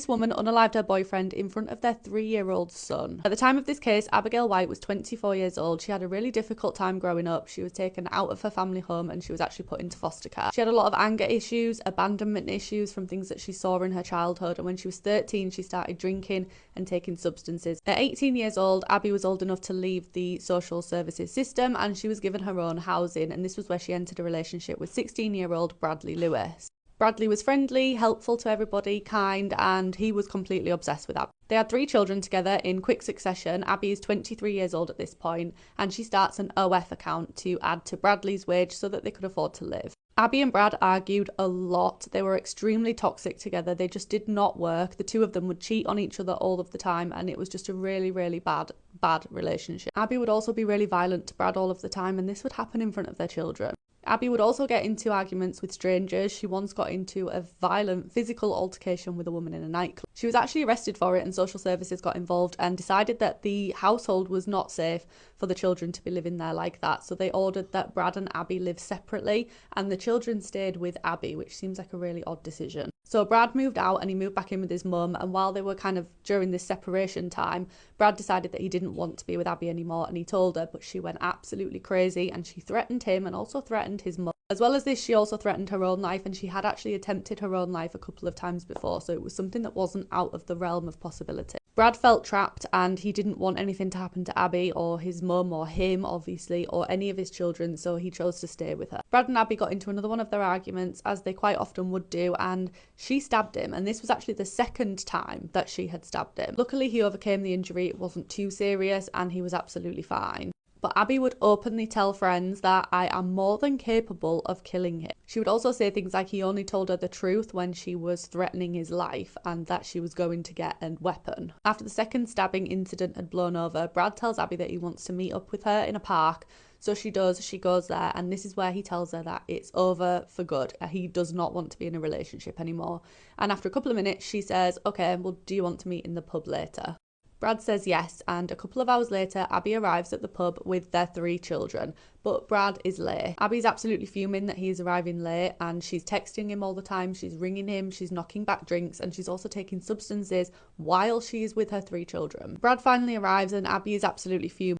This woman unalived her boyfriend in front of their 3-year-old son. At the time of this case, Abigail White was 24 years old. She had a really difficult time growing up. She was taken out of her family home and she was actually put into foster care. She had a lot of anger issues, abandonment issues from things that she saw in her childhood, and when she was 13 she started drinking and taking substances. At 18 years old, Abby was old enough to leave the social services system and she was given her own housing, and this was where she entered a relationship with 16-year-old Bradley Lewis. Bradley was friendly, helpful to everybody, kind, and he was completely obsessed with Abby. They had 3 children together in quick succession. Abby is 23 years old at this point, and she starts an OF account to add to Bradley's wage so that they could afford to live. Abby and Brad argued a lot. They were extremely toxic together. They just did not work. The two of them would cheat on each other all of the time, and it was just a really, really bad relationship. Abby would also be really violent to Brad all of the time, and this would happen in front of their children. Abby would also get into arguments with strangers. She once got into a violent physical altercation with a woman in a nightclub. She was actually arrested for it, and social services got involved and decided that the household was not safe for the children to be living there like that. So they ordered that Brad and Abby live separately and the children stayed with Abby, which seems like a really odd decision. So Brad moved out and he moved back in with his mum, and while they were kind of during this separation time, Brad decided that he didn't want to be with Abby anymore, and he told her, but she went absolutely crazy and she threatened him and also threatened his mum. As well as this, she also threatened her own life, and she had actually attempted her own life a couple of times before, so it was something that wasn't out of the realm of possibility. Brad felt trapped and he didn't want anything to happen to Abby or his mum or him, obviously, or any of his children, so he chose to stay with her. Brad and Abby got into another one of their arguments, as they quite often would do, and she stabbed him, and this was actually the second time that she had stabbed him. Luckily, he overcame the injury. It wasn't too serious and he was absolutely fine. But Abby would openly tell friends that I am more than capable of killing him. She would also say things like he only told her the truth when she was threatening his life and that she was going to get a weapon. After the second stabbing incident had blown over, Brad tells Abby that he wants to meet up with her in a park. So she does, she goes there, and this is where he tells her that it's over for good. He does not want to be in a relationship anymore. And after a couple of minutes, she says, okay, well, do you want to meet in the pub later? Brad says yes, and a couple of hours later, Abby arrives at the pub with their 3 children, but Brad is late. Abby's absolutely fuming that he's arriving late, and she's texting him all the time, she's ringing him, she's knocking back drinks, and she's also taking substances while she is with her 3 children. Brad finally arrives and Abby is absolutely fuming.